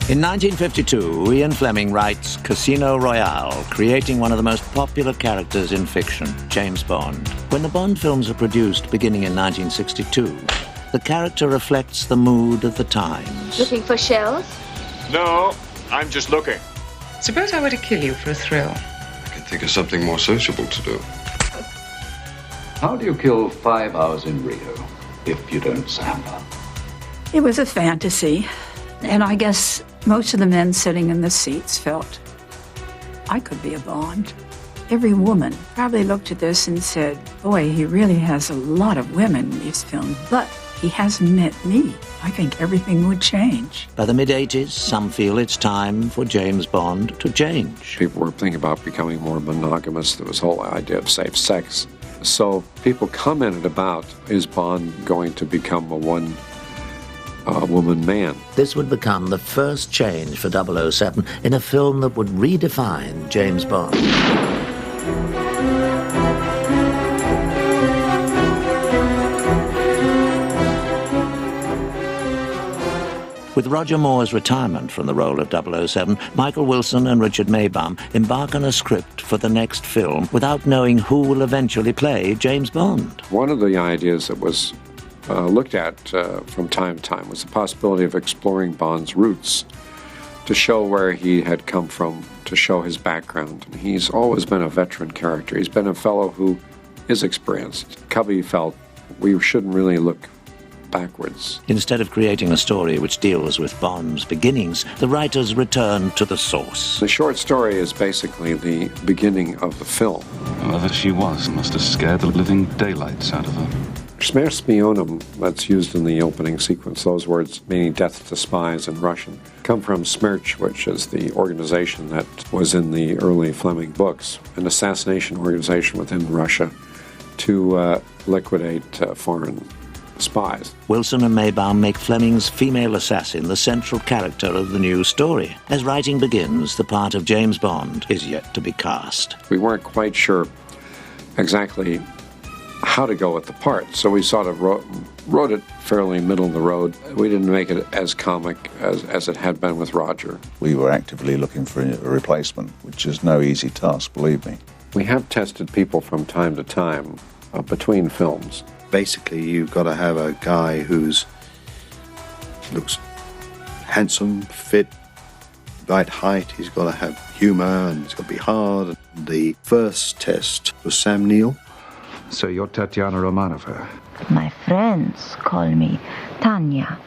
In 1952, Ian Fleming writes Casino Royale, creating one of the most popular characters in fiction, James Bond. When the Bond films are produced beginning in 1962, the character reflects the mood of the times. Looking for shells? No, I'm just looking. Suppose I were to kill you for a thrill. I can think of something more sociable to do. How do you kill 5 hours in Rio if you don't samba? It was a fantasy, and I guess most of the men sitting in the seats felt I could be a Bond. Every woman probably looked at this and said, boy, he really has a lot of women in these films, but he hasn't met me. I think everything would change. By the mid-80s, some feel it's time for James Bond to change. People were thinking about becoming more monogamous. There was the whole idea of safe sex. So people commented about, is Bond going to become a one-woman man? This would become the first change for 007 in a film that would redefine James Bond. With Roger Moore's retirement from the role of 007, Michael Wilson and Richard Maybaum embark on a script for the next film without knowing who will eventually play James Bond. One of the ideas that was looked at from time to time was the possibility of exploring Bond's roots, to show where he had come from, to show his background. He's always been a veteran character. He's been a fellow who is experienced. Cubby felt we shouldn't really look backwards. Instead of creating a story which deals with Bond's beginnings, the writers return to the source. The short story is basically the beginning of the film. Whoever she was must have scared the living daylights out of her. Smерть Spionam, that's used in the opening sequence, those words meaning death to spies in Russian, come from Smerch, which is the organization that was in the early Fleming books, an assassination organization within Russia to liquidate foreign spies. Wilson and Maybaum make Fleming's female assassin the central character of the new story. As writing begins, the part of James Bond is yet to be cast. We weren't quite sure exactly how to go with the part, so we sort of wrote it fairly middle of the road. We didn't make it as comic as it had been with Roger. We were actively looking for a replacement, which is no easy task, believe me. We have tested people from time to time between films. Basically, you've got to have a guy who's looks handsome, fit, right height. He's got to have humor, and he's got to be hard. The first test was Sam Neill. So you're Tatiana Romanova. My friends call me Tanya.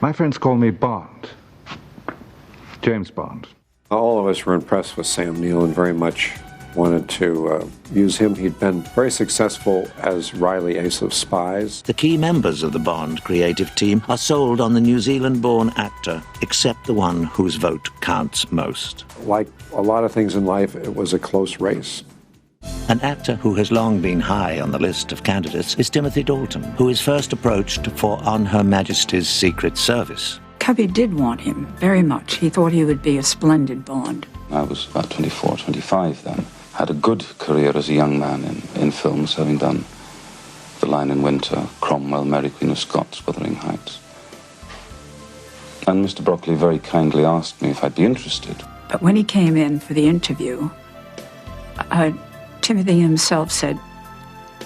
My friends call me Bond. James Bond. All of us were impressed with Sam Neill and very much wanted to use him. He'd been very successful as Riley Ace of Spies. The key members of the Bond creative team are sold on the New Zealand-born actor, except the one whose vote counts most. Like a lot of things in life, it was a close race. An actor who has long been high on the list of candidates is Timothy Dalton, who is first approached for On Her Majesty's Secret Service. Cubby did want him very much. He thought he would be a splendid Bond. I was about 24, 25 then. Had a good career as a young man in films, having done The Lion in Winter, Cromwell, Mary Queen of Scots, Wuthering Heights. And Mr. Broccoli very kindly asked me if I'd be interested. But when he came in for the interview, Timothy himself said,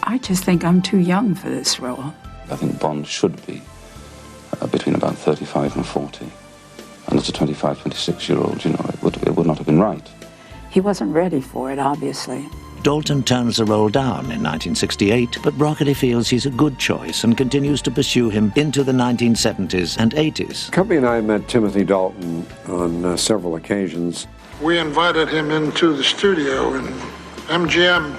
I just think I'm too young for this role. I think Bond should be between about 35 and 40. And as a 25, 26-year-old, it would not have been right. He wasn't ready for it, obviously. Dalton turns the role down in 1968, but Broccoli feels he's a good choice and continues to pursue him into the 1970s and 80s. Cubby and I met Timothy Dalton on several occasions. We invited him into the studio in MGM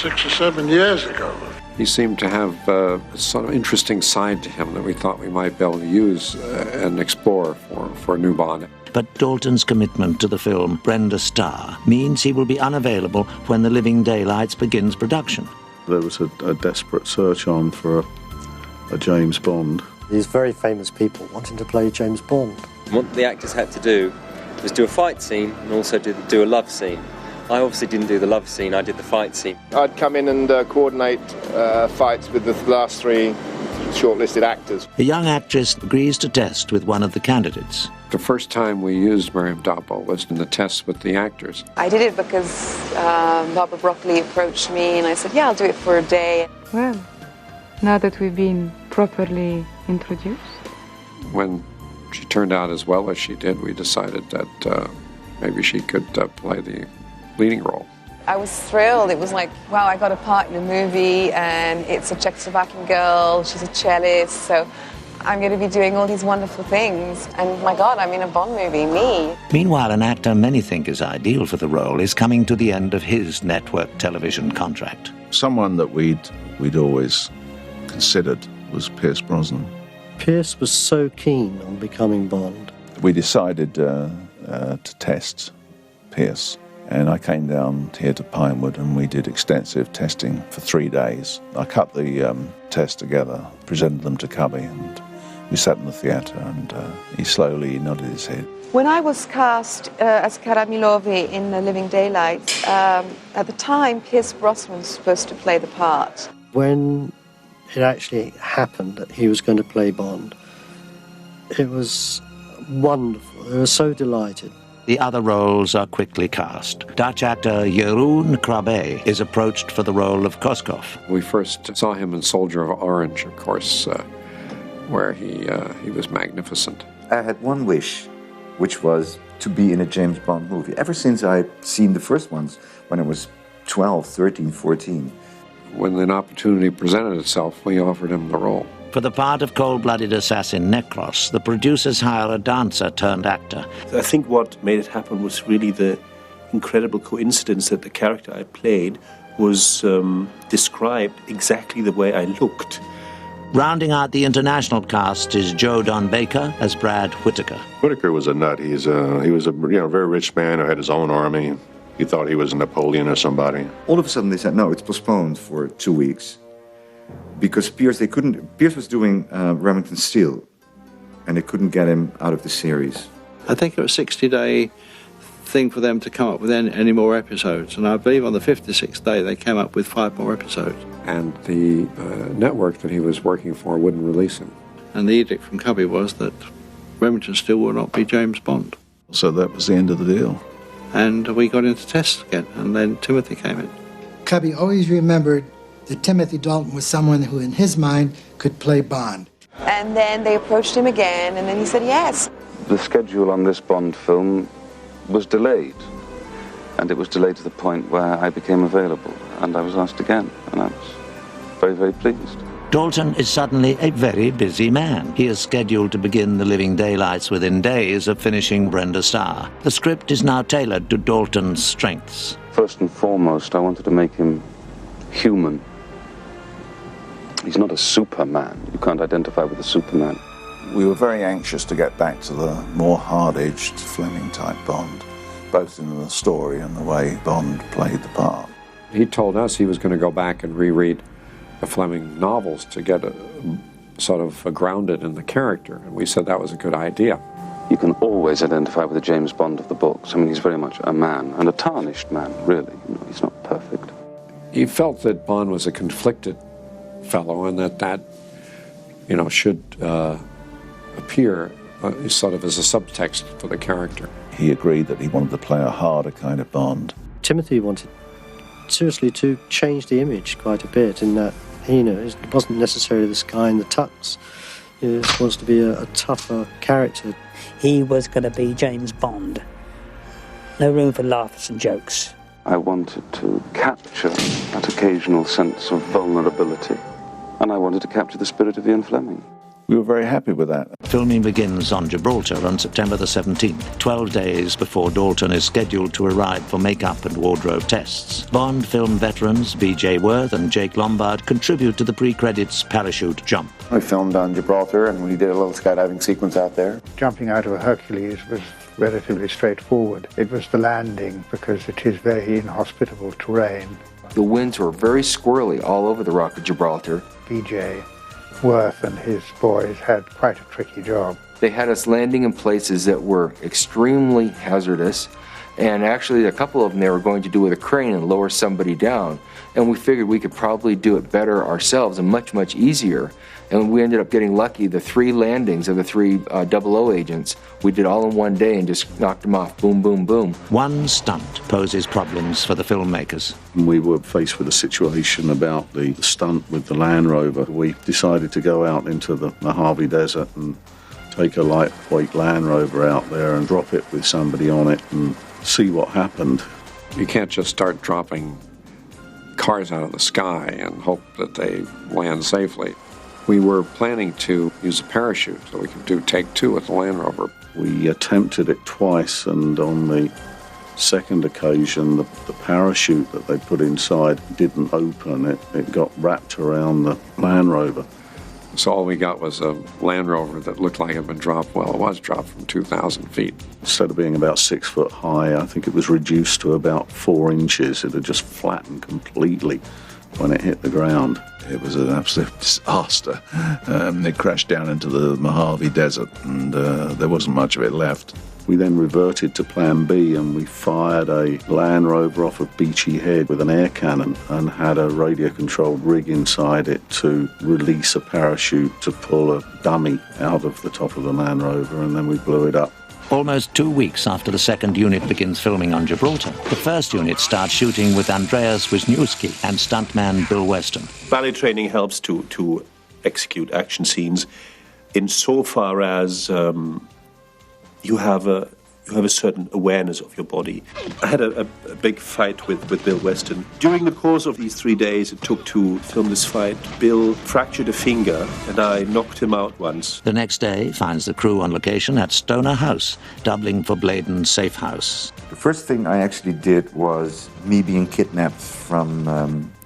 6 or 7 years ago. He seemed to have a sort of interesting side to him that we thought we might be able to use and explore for a new Bond. But Dalton's commitment to the film Brenda Starr means he will be unavailable when The Living Daylights begins production. There was a desperate search on for a James Bond. These very famous people wanting to play James Bond. What the actors had to do was do a fight scene and also do a love scene. I obviously didn't do the love scene, I did the fight scene. I'd come in and coordinate fights with the last three shortlisted actors. A young actress agrees to test with one of the candidates. The first time we used Miriam Doppel was in the tests with the actors. I did it because Barbara Broccoli approached me and I said, yeah, I'll do it for a day. Well, now that we've been properly introduced. When she turned out as well as she did, we decided that maybe she could play the leading role. I was thrilled. It was like, wow, I got a part in a movie and it's a Czechoslovakian girl, she's a cellist, so I'm going to be doing all these wonderful things. And my God, I'm in a Bond movie, me. Meanwhile, an actor many think is ideal for the role is coming to the end of his network television contract. Someone that we'd always considered was Pierce Brosnan. Pierce was so keen on becoming Bond. We decided to test Pierce, and I came down here to Pinewood and we did extensive testing for 3 days. I cut the tests together, presented them to Cubby, and we sat in the theatre and he slowly nodded his head. When I was cast as Karamilovi in The Living Daylights, at the time, Pierce Brosnan was supposed to play the part. When it actually happened that he was going to play Bond, it was wonderful. They were so delighted. The other roles are quickly cast. Dutch actor Jeroen Krabbe is approached for the role of Koskov. We first saw him in Soldier of Orange, of course, where he was magnificent. I had one wish, which was to be in a James Bond movie. Ever since I'd seen the first ones when I was 12, 13, 14. When an opportunity presented itself, we offered him the role. For the part of cold-blooded assassin Necros, the producers hire a dancer turned actor. I think what made it happen was really the incredible coincidence that the character I played was described exactly the way I looked. Rounding out the international cast is Joe Don Baker as Brad Whitaker. Whitaker was a nut. He was a very rich man who had his own army. He thought he was Napoleon or somebody. All of a sudden they said, no, it's postponed for 2 weeks. Because Pierce was doing Remington Steele, and they couldn't get him out of the series. I think it was a 60-day thing for them to come up with any more episodes, and I believe on the 56th day they came up with 5 more episodes. And the network that he was working for wouldn't release him. And the edict from Cubby was that Remington Steele will not be James Bond. So that was the end of the deal. And we got into tests again, and then Timothy came in. Cubby always remembered that Timothy Dalton was someone who, in his mind, could play Bond. And then they approached him again, and then he said yes. The schedule on this Bond film was delayed, and it was delayed to the point where I became available, and I was asked again, and I was very, very pleased. Dalton is suddenly a very busy man. He is scheduled to begin The Living Daylights within days of finishing Brenda Starr. The script is now tailored to Dalton's strengths. First and foremost, I wanted to make him human. He's not a Superman. You can't identify with a Superman. We were very anxious to get back to the more hard-edged Fleming-type Bond, both in the story and the way Bond played the part. He told us he was going to go back and reread the Fleming novels to get sort of grounded in the character, and we said that was a good idea. You can always identify with the James Bond of the books. I mean, he's very much a man, and a tarnished man, really. You know, he's not perfect. He felt that Bond was a conflicted fellow, and that should appear sort of as a subtext for the character. He agreed that he wanted to play a harder kind of Bond. Timothy wanted, seriously, to change the image quite a bit in that, it wasn't necessarily this guy in the tux. It wants to be a tougher character. He was going to be James Bond. No room for laughs and jokes. I wanted to capture that occasional sense of vulnerability, and I wanted to capture the spirit of Ian Fleming. We were very happy with that. Filming begins on Gibraltar on September the 17th, 12 days before Dalton is scheduled to arrive for makeup and wardrobe tests. Bond film veterans B.J. Worth and Jake Lombard contribute to the pre-credits parachute jump. I filmed on Gibraltar, and we did a little skydiving sequence out there. Jumping out of a Hercules was relatively straightforward. It was the landing, because it is very inhospitable terrain. The winds were very squirrely all over the Rock of Gibraltar. B.J. Worth and his boys had quite a tricky job. They had us landing in places that were extremely hazardous, And actually, a couple of them they were going to do with a crane and lower somebody down. And we figured we could probably do it better ourselves and much, much easier. And we ended up getting lucky. The 3 landings of the 3 00 agents, we did all in one day and just knocked them off. Boom, boom, boom. One stunt poses problems for the filmmakers. We were faced with a situation about the stunt with the Land Rover. We decided to go out into the Mojave Desert and take a lightweight Land Rover out there and drop it with somebody on it and see what happened. You can't just start dropping cars out of the sky and hope that they land safely. We were planning to use a parachute so we could do take 2 with the Land Rover. We attempted it twice, and on the second occasion, the parachute that they put inside didn't open. It got wrapped around the Land Rover. So all we got was a Land Rover that looked like it had been dropped. Well, it was dropped from 2,000 feet. Instead of being about 6 foot high, I think it was reduced to about 4 inches. It had just flattened completely when it hit the ground. It was an absolute disaster. It crashed down into the Mojave Desert, and there wasn't much of it left. We then reverted to plan B, and we fired a Land Rover off of Beachy Head with an air cannon and had a radio-controlled rig inside it to release a parachute to pull a dummy out of the top of the Land Rover, and then we blew it up. Almost 2 weeks after the second unit begins filming on Gibraltar, the first unit starts shooting with Andreas Wisniewski and stuntman Bill Weston. Ballet training helps to execute action scenes insofar as you have a certain awareness of your body. I had a big fight with Bill Weston. During the course of these 3 days it took to film this fight, Bill fractured a finger and I knocked him out once. The next day finds the crew on location at Stoner House, doubling for Bladen's safe house. The first thing I actually did was me being kidnapped from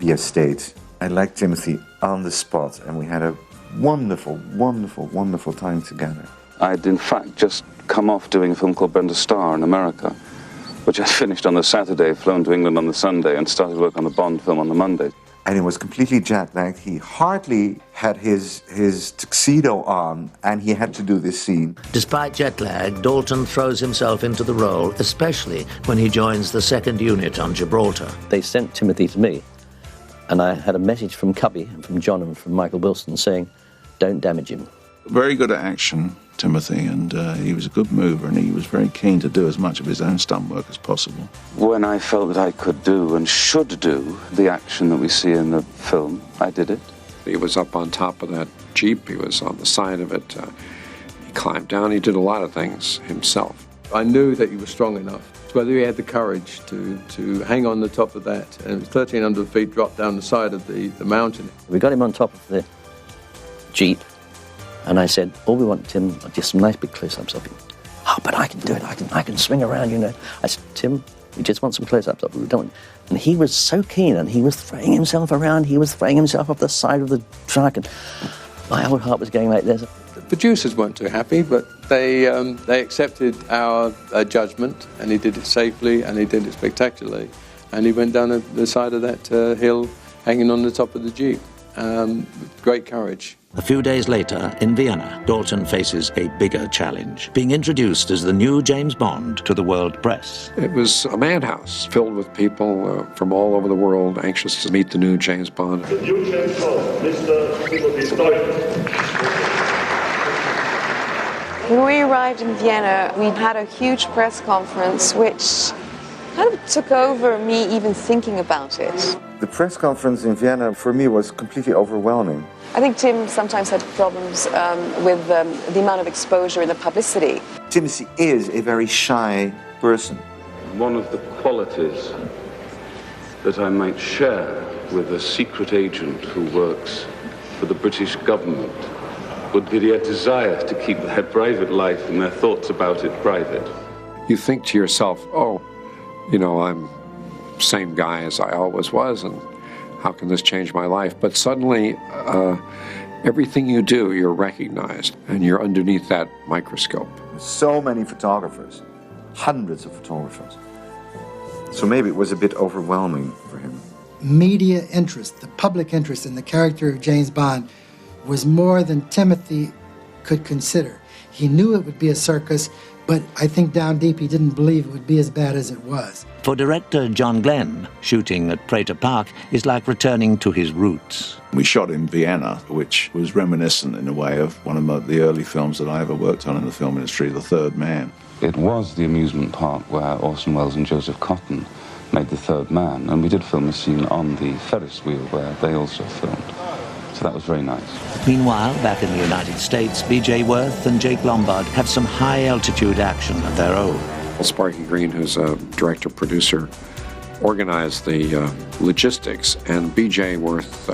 the estate. I liked Timothy on the spot, and we had a wonderful, wonderful, wonderful time together. I'd in fact just come off doing a film called Brenda Starr in America, which I finished on the Saturday, flown to England on the Sunday, and started work on the Bond film on the Monday. And he was completely jet-lagged. He hardly had his tuxedo on, and he had to do this scene. Despite jet lag, Dalton throws himself into the role, especially when he joins the second unit on Gibraltar. They sent Timothy to me, and I had a message from Cubby and from John and from Michael Wilson saying, don't damage him. Very good at action, Timothy, and he was a good mover, and he was very keen to do as much of his own stunt work as possible. When I felt that I could do and should do the action that we see in the film, I did it. He was up on top of that Jeep. He was on the side of it. He climbed down. He did a lot of things himself. I knew that he was strong enough. Whether he had the courage to hang on the top of that, and it was 1,300 feet drop down the side of the mountain. We got him on top of the Jeep. And I said, all we want, Tim, are just some nice big close-ups of him. Oh, but I can do it. I can swing around, you know. I said, Tim, we just want some close-ups of him. We don't. And he was so keen, and he was throwing himself around. He was throwing himself off the side of the truck, and my whole heart was going like this. The producers weren't too happy, but they accepted our judgment, and he did it safely, and he did it spectacularly. And he went down the side of that hill, hanging on the top of the Jeep, with great courage. A few days later, in Vienna, Dalton faces a bigger challenge, being introduced as the new James Bond to the world press. It was a madhouse filled with people from all over the world anxious to meet the new James Bond. The new James Bond, Mr. Timothy Dalton. When we arrived in Vienna, we had a huge press conference which kind of took over me even thinking about it. The press conference in Vienna, for me, was completely overwhelming. I think Tim sometimes had problems with the amount of exposure and the publicity. Timothy is a very shy person. One of the qualities that I might share with a secret agent who works for the British government would be their desire to keep their private life and their thoughts about it private. You think to yourself, oh, you know, I'm the same guy as I always was, and how can this change my life? But suddenly, everything you do, you're recognized, and you're underneath that microscope. So many photographers, hundreds of photographers. So maybe it was a bit overwhelming for him. Media interest, the public interest in the character of James Bond was more than Timothy could consider. He knew it would be a circus, but I think down deep he didn't believe it would be as bad as it was. For director John Glenn, shooting at Prater Park is like returning to his roots. We shot in Vienna, which was reminiscent in a way of one of the early films that I ever worked on in the film industry, The Third Man. It was the amusement park where Orson Welles and Joseph Cotten made The Third Man, and we did film a scene on the Ferris wheel where they also filmed. So that was very nice. Meanwhile, back in the United States, B.J. Worth and Jake Lombard have some high-altitude action of their own. Sparky Green, who's a director-producer, organized the logistics, and B.J. Worth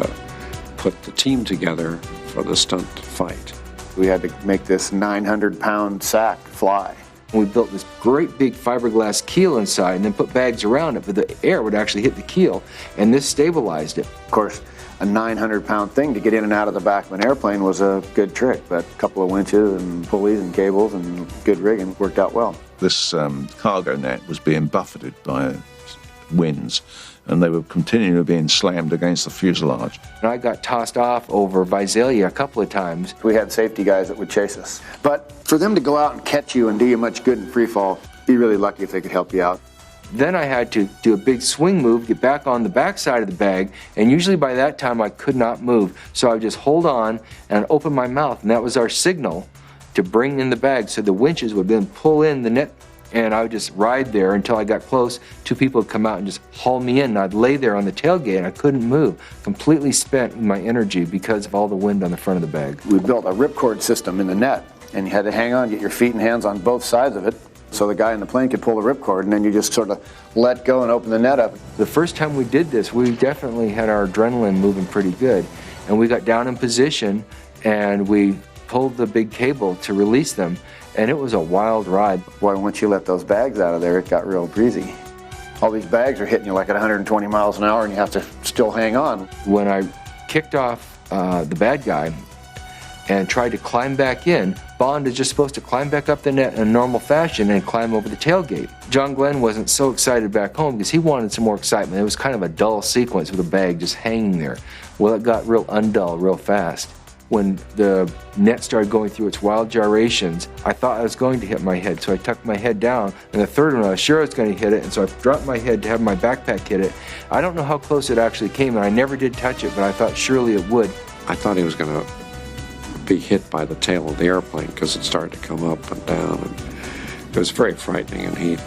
put the team together for the stunt fight. We had to make this 900-pound sack fly. We built this great big fiberglass keel inside and then put bags around it, but the air would actually hit the keel, and this stabilized it. Of course, a 900-pound thing to get in and out of the back of an airplane was a good trick, but a couple of winches and pulleys and cables and good rigging worked out well. This cargo net was being buffeted by winds, and they were continually being slammed against the fuselage. And I got tossed off over Visalia a couple of times. We had safety guys that would chase us. But for them to go out and catch you and do you much good in free fall, be really lucky if they could help you out. Then I had to do a big swing move, get back on the back side of the bag, and usually by that time I could not move. So I would just hold on and open my mouth, and that was our signal to bring in the bag. So the winches would then pull in the net, and I would just ride there until I got close. Two people would come out and just haul me in, and I'd lay there on the tailgate, and I couldn't move, completely spent my energy because of all the wind on the front of the bag. We built a ripcord system in the net, and you had to hang on, get your feet and hands on both sides of it, so the guy in the plane could pull the ripcord, and then you just sort of let go and open the net up. The first time we did this, we definitely had our adrenaline moving pretty good, and we got down in position, and we pulled the big cable to release them, and it was a wild ride. Boy, once you let those bags out of there, it got real breezy. All these bags are hitting you like at 120 miles an hour, and you have to still hang on. When I kicked off the bad guy and tried to climb back in, Bond is just supposed to climb back up the net in a normal fashion and climb over the tailgate. John Glenn wasn't so excited back home because he wanted some more excitement. It was kind of a dull sequence with a bag just hanging there. Well, it got real undull real fast. When the net started going through its wild gyrations, I thought I was going to hit my head, so I tucked my head down, and the third one I was sure I was going to hit it, and so I dropped my head to have my backpack hit it. I don't know how close it actually came, and I never did touch it, but I thought surely it would. I thought he was going to be hit by the tail of the airplane because it started to come up and down, and it was very frightening, and he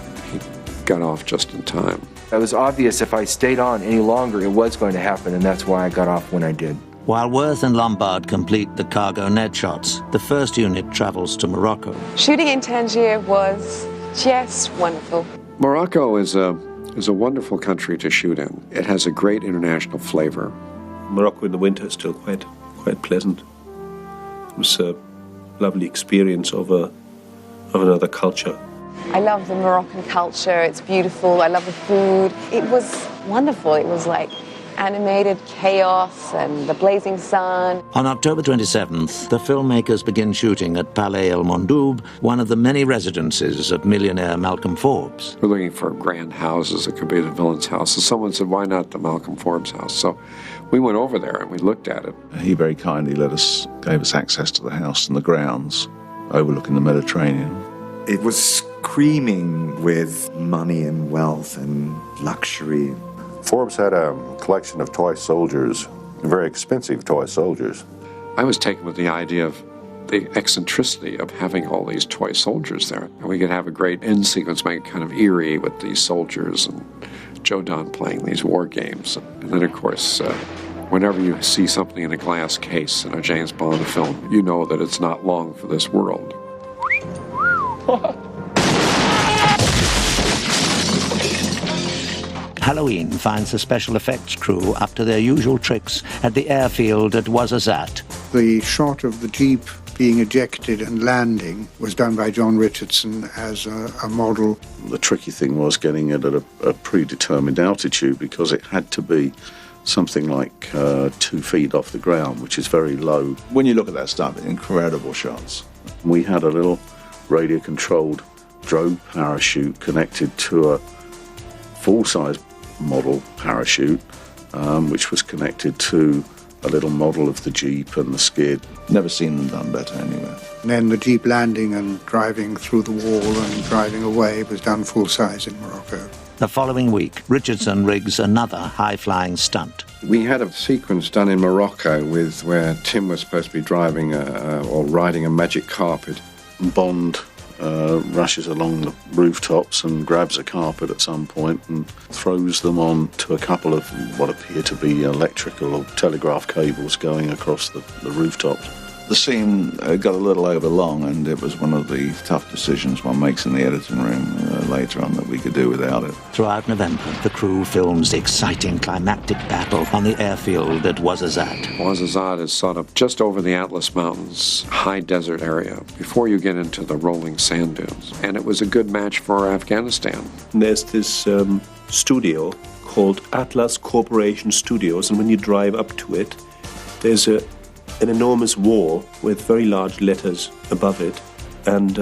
got off just in time. It was obvious if I stayed on any longer, it was going to happen, and that's why I got off when I did. While Worth and Lombard complete the cargo net shots, the first unit travels to Morocco. Shooting in Tangier was just wonderful. Morocco is a wonderful country to shoot in. It has a great international flavor. Morocco in the winter is still quite pleasant. It was a lovely experience of another culture. I love the Moroccan culture. It's beautiful. I love the food. It was wonderful. It was like animated chaos and the blazing sun. On October 27th, the filmmakers begin shooting at Palais El Mondoub, one of the many residences of millionaire Malcolm Forbes. We're looking for grand houses. It could be the villain's house. So someone said, why not the Malcolm Forbes house? So we went over there and we looked at it. He very kindly gave us access to the house and the grounds overlooking the Mediterranean. It was screaming with money and wealth and luxury. Forbes had a collection of toy soldiers, very expensive toy soldiers. I was taken with the idea of the eccentricity of having all these toy soldiers there. And we could have a great end sequence, make it kind of eerie with these soldiers and Joe Don playing these war games. And then, of course, whenever you see something in a glass case in a James Bond film, you know that it's not long for this world. Halloween finds the special effects crew up to their usual tricks at the airfield at Ouarzazate. The shot of the Jeep being ejected and landing was done by John Richardson as a model. The tricky thing was getting it at a predetermined altitude because it had to be something like 2 feet off the ground, which is very low. When you look at that stuff, incredible shots. We had a little radio-controlled drone parachute connected to a full-size model parachute, which was connected to a little model of the Jeep and the skid. Never seen them done better anywhere. And then the Jeep landing and driving through the wall and driving away was done full size in Morocco. The following week, Richardson rigs another high-flying stunt. We had a sequence done in Morocco where Tim was supposed to be driving or riding a magic carpet. Bond rushes along the rooftops and grabs a carpet at some point and throws them on to a couple of what appear to be electrical or telegraph cables going across the rooftops. The scene got a little overlong, and it was one of the tough decisions one makes in the editing room later on that we could do without it. Throughout November, the crew films the exciting climactic battle on the airfield at Ouarzazate. Ouarzazate is sort of just over the Atlas Mountains, high desert area, before you get into the rolling sand dunes. And it was a good match for Afghanistan. There's this studio called Atlas Corporation Studios, and when you drive up to it, there's an enormous wall with very large letters above it, and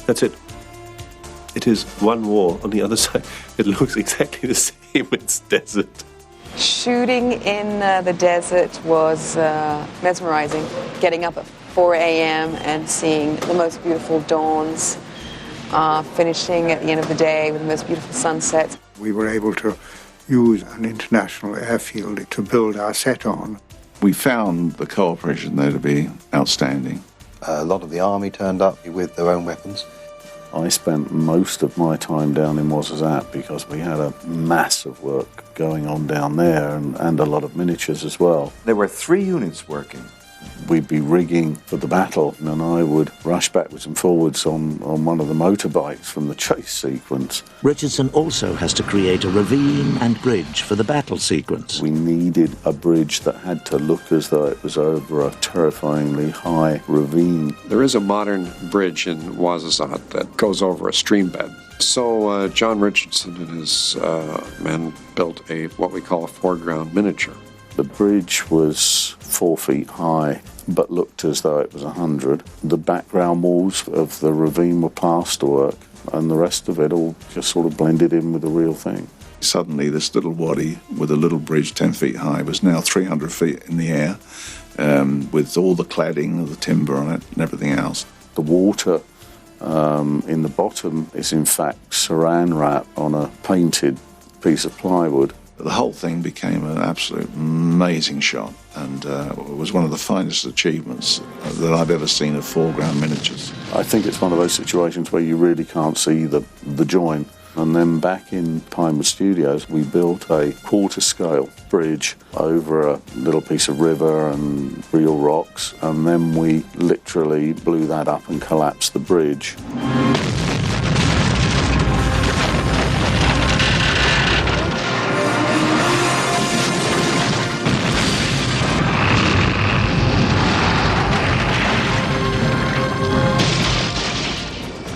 that's it. It is one wall. On the other side, it looks exactly the same. It's desert. Shooting in the desert was mesmerizing. Getting up at 4 a.m. and seeing the most beautiful dawns, finishing at the end of the day with the most beautiful sunsets. We were able to use an international airfield to build our set on. We found the cooperation there to be outstanding. A lot of the army turned up with their own weapons. I spent most of my time down in Ouarzazate because we had a mass of work going on down there and a lot of miniatures as well. There were 3 units working. We'd be rigging for the battle, and I would rush backwards and forwards on one of the motorbikes from the chase sequence. Richardson also has to create a ravine and bridge for the battle sequence. We needed a bridge that had to look as though it was over a terrifyingly high ravine. There is a modern bridge in Ouarzazate that goes over a stream bed. So John Richardson and his men built what we call a foreground miniature. The bridge was 4 feet high, but looked as though it was 100. The background walls of the ravine were plasterwork, and the rest of it all just sort of blended in with the real thing. Suddenly, this little wadi with a little bridge 10 feet high was now 300 feet in the air, with all the cladding of the timber on it and everything else. The water in the bottom is in fact saran wrap on a painted piece of plywood. The whole thing became an absolute amazing shot, and it was one of the finest achievements that I've ever seen of foreground miniatures. I think it's one of those situations where you really can't see the join. And then back in Pinewood Studios, we built a quarter-scale bridge over a little piece of river and real rocks, and then we literally blew that up and collapsed the bridge.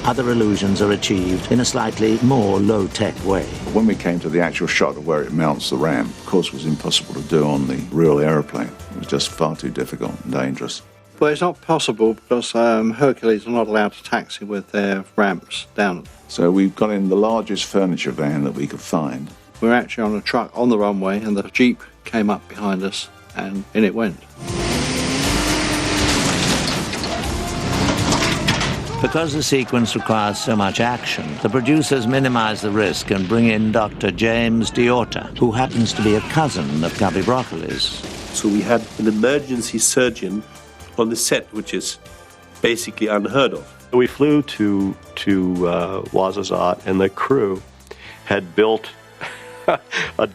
Other illusions are achieved in a slightly more low-tech way. When we came to the actual shot of where it mounts the ramp, of course it was impossible to do on the real aeroplane. It was just far too difficult and dangerous. Well, it's not possible because Hercules are not allowed to taxi with their ramps down. So we've got in the largest furniture van that we could find. We're actually on a truck on the runway, and the Jeep came up behind us, and in it went. Because the sequence requires so much action, the producers minimize the risk and bring in Dr. James D'Horta, who happens to be a cousin of Cubby Broccoli's. So we had an emergency surgeon on the set, which is basically unheard of. We flew to Ouarzazate, and the crew had built a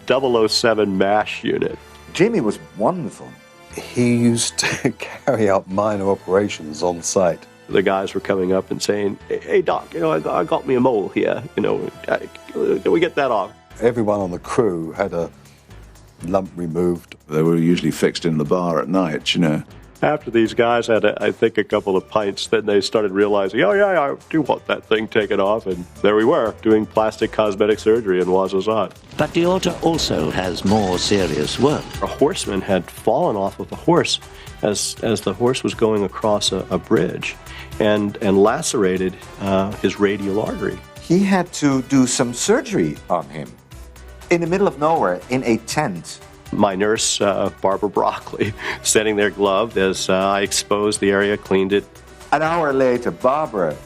007 MASH unit. Jamie was wonderful. He used to carry out minor operations on site. The guys were coming up and saying, "Hey, Doc, I got me a mole here. Can we get that off?" Everyone on the crew had a lump removed. They were usually fixed in the bar at night, After these guys had, I think, a couple of pints, then they started realizing, oh, yeah, I do want that thing taken off. And there we were, doing plastic cosmetic surgery in Ouarzazate. But D'Horta also has more serious work. A horseman had fallen off of a horse as the horse was going across a bridge and lacerated his radial artery. He had to do some surgery on him in the middle of nowhere in a tent My nurse, Barbara Broccoli, setting their glove as I exposed the area, cleaned it. An hour later, Barbara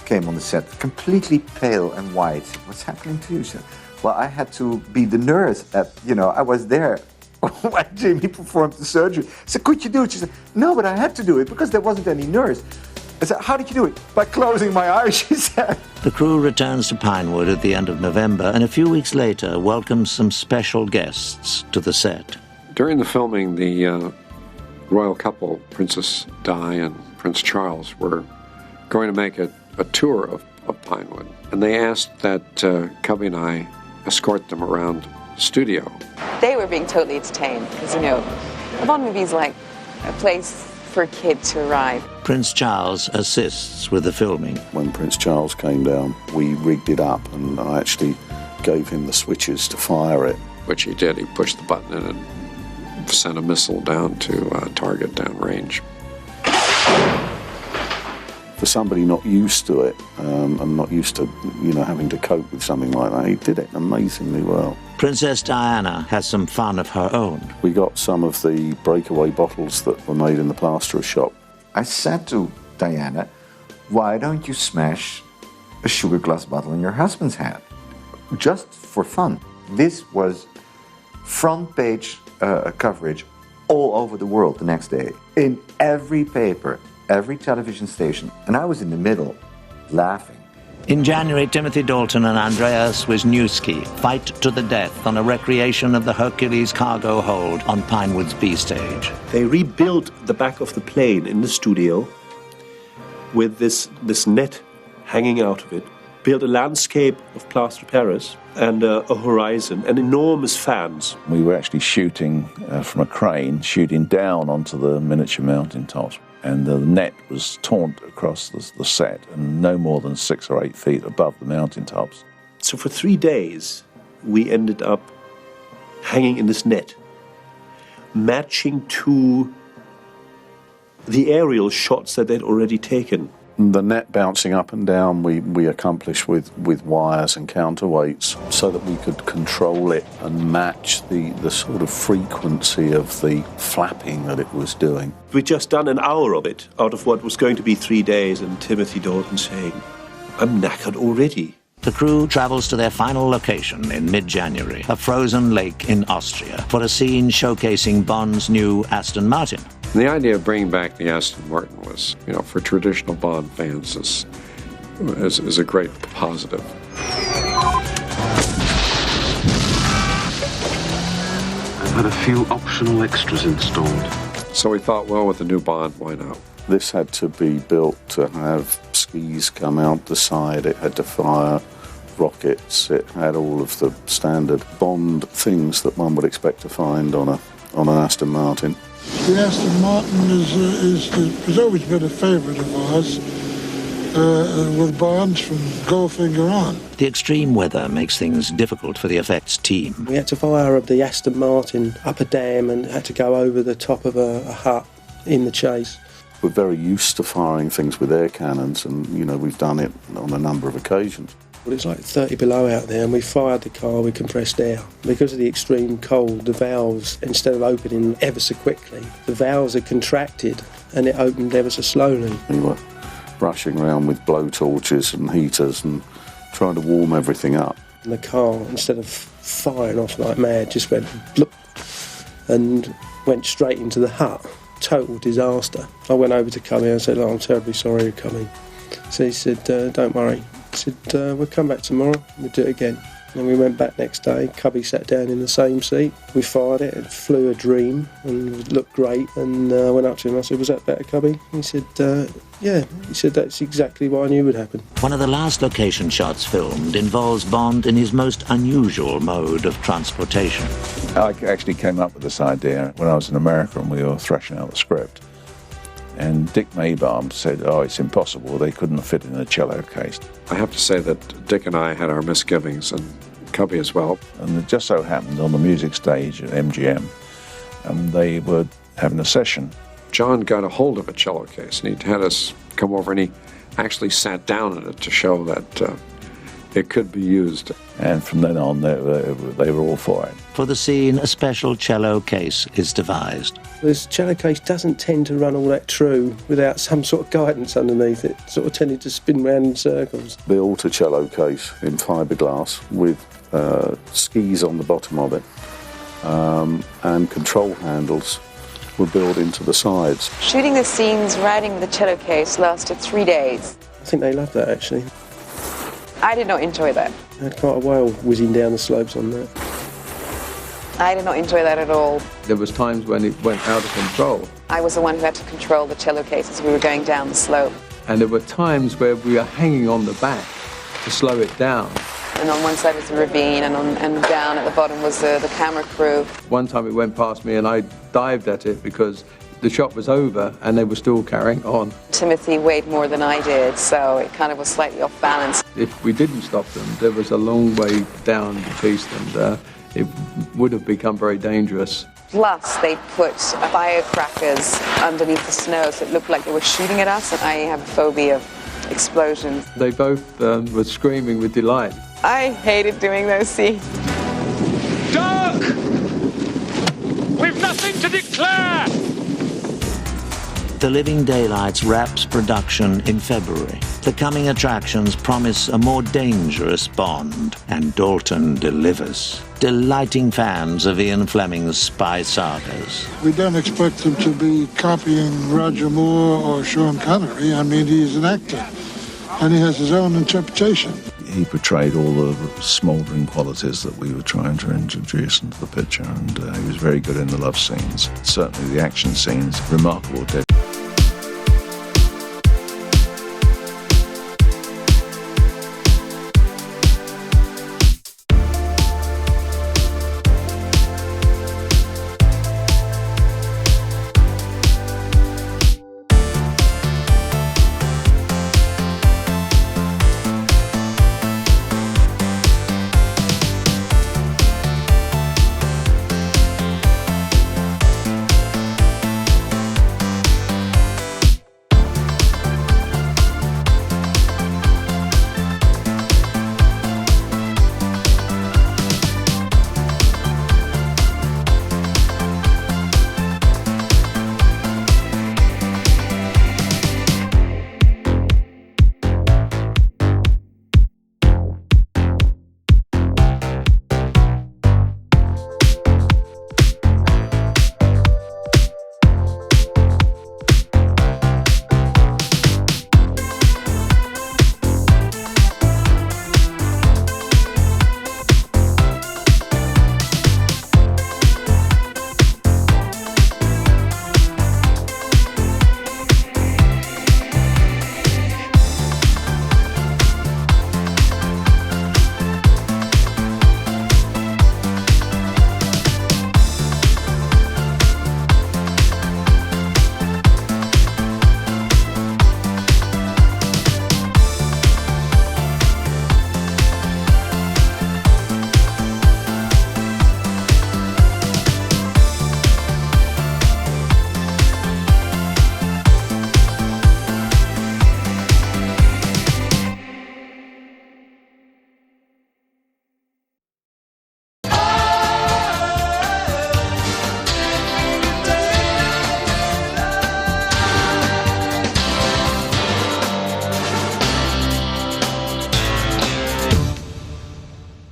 came on the set, completely pale and white. What's happening to you? She said, well, I had to be the nurse I was there when Jamie performed the surgery. I said, could you do it? She said, no, but I had to do it because there wasn't any nurse. I said, how did you do it? By closing my eyes, she said. The crew returns to Pinewood at the end of November and a few weeks later welcomes some special guests to the set. During the filming, the royal couple, Princess Di and Prince Charles, were going to make a tour of Pinewood. And they asked that Cubby and I escort them around the studio. They were being totally entertained because, a Bond movie is like a place for a kid to arrive. Prince Charles assists with the filming. When Prince Charles came down, we rigged it up and I actually gave him the switches to fire it. Which he did. He pushed the button in and sent a missile down to target downrange. For somebody not used to it and not used to, having to cope with something like that, he did it amazingly well. Princess Diana has some fun of her own. We got some of the breakaway bottles that were made in the plasterer's shop. I said to Diana, why don't you smash a sugar glass bottle in your husband's hand? Just for fun. This was front page coverage all over the world the next day. In every paper, every television station. And I was in the middle, laughing. In January, Timothy Dalton and Andreas Wisniewski fight to the death on a recreation of the Hercules cargo hold on Pinewood's B stage. They rebuilt the back of the plane in the studio with this net hanging out of it, built a landscape of plaster Paris and a horizon and enormous fans. We were actually shooting from a crane, shooting down onto the miniature mountaintops. And the net was torn across the set and no more than 6 or 8 feet above the mountaintops. So for 3 days, we ended up hanging in this net, matching to the aerial shots that they'd already taken. The net bouncing up and down we accomplished with wires and counterweights so that we could control it and match the sort of frequency of the flapping that it was doing. We'd just done an hour of it out of what was going to be 3 days, and Timothy Dalton saying, I'm knackered already. The crew travels to their final location in mid-January, a frozen lake in Austria, for a scene showcasing Bond's new Aston Martin. The idea of bringing back the Aston Martin was, for traditional Bond fans, is a great positive. I've had a few optional extras installed. So we thought, well, with the new Bond, why not? This had to be built to have skis come out the side. It had to fire rockets. It had all of the standard Bond things that one would expect to find on an Aston Martin. The Aston Martin has always been a favourite of ours, with Bonds from Goldfinger on. The extreme weather makes things difficult for the effects team. We had to fire the Aston Martin up a dam and had to go over the top of a hut in the chase. We're very used to firing things with air cannons, and we've done it on a number of occasions. Well, it's like 30 below out there, and we fired the car with compressed air. Because of the extreme cold, the valves, instead of opening ever so quickly, the valves had contracted and it opened ever so slowly. We were rushing around with blowtorches and heaters and trying to warm everything up. And the car, instead of firing off like mad, just went bloop and went straight into the hut. Total disaster. I went over to Cubby and said, I'm terribly sorry you're coming. So he said, don't worry. He said, we'll come back tomorrow, we'll do it again. And we went back next day. Cubby sat down in the same seat. We fired it, it flew a dream and it looked great. And I went up to him, I said, was that better, Cubby? He said, yeah. He said, that's exactly what I knew would happen. One of the last location shots filmed involves Bond in his most unusual mode of transportation. I actually came up with this idea when I was in America and we were thrashing out the script. And Dick Maybaum said, it's impossible, they couldn't fit in a cello case. I have to say that Dick and I had our misgivings, and Cubby as well. And it just so happened on the music stage at MGM, they were having a session. John got a hold of a cello case, and he had us come over, and he actually sat down in it to show that it could be used. And from then on, they were all for it. For the scene, a special cello case is devised. This cello case doesn't tend to run all that true without some sort of guidance underneath it. Sort of tended to spin round in circles. Built a cello case in fiberglass with skis on the bottom of it, and control handles were built into the sides. Shooting the scenes riding the cello case lasted 3 days. I think they loved that, actually. I did not enjoy that. I had quite a whale whizzing down the slopes on that. I did not enjoy that at all. There was times when it went out of control. I was the one who had to control the cello case as we were going down the slope. And there were times where we were hanging on the back to slow it down. And on one side was the ravine, and down at the bottom was the camera crew. One time it went past me and I dived at it because the shot was over and they were still carrying on. Timothy weighed more than I did, so it kind of was slightly off balance. If we didn't stop them, there was a long way down the piste, and it would have become very dangerous. Plus, they put firecrackers underneath the snow, so it looked like they were shooting at us, and I have a phobia of explosions. They both were screaming with delight. I hated doing those scenes. Doug! We've nothing to declare! The Living Daylights wraps production in February. The coming attractions promise a more dangerous Bond, and Dalton delivers, delighting fans of Ian Fleming's spy sagas. We don't expect him to be copying Roger Moore or Sean Connery. I mean, he's an actor, and he has his own interpretation. He portrayed all the smouldering qualities that we were trying to introduce into the picture, and he was very good in the love scenes. Certainly the action scenes, remarkable.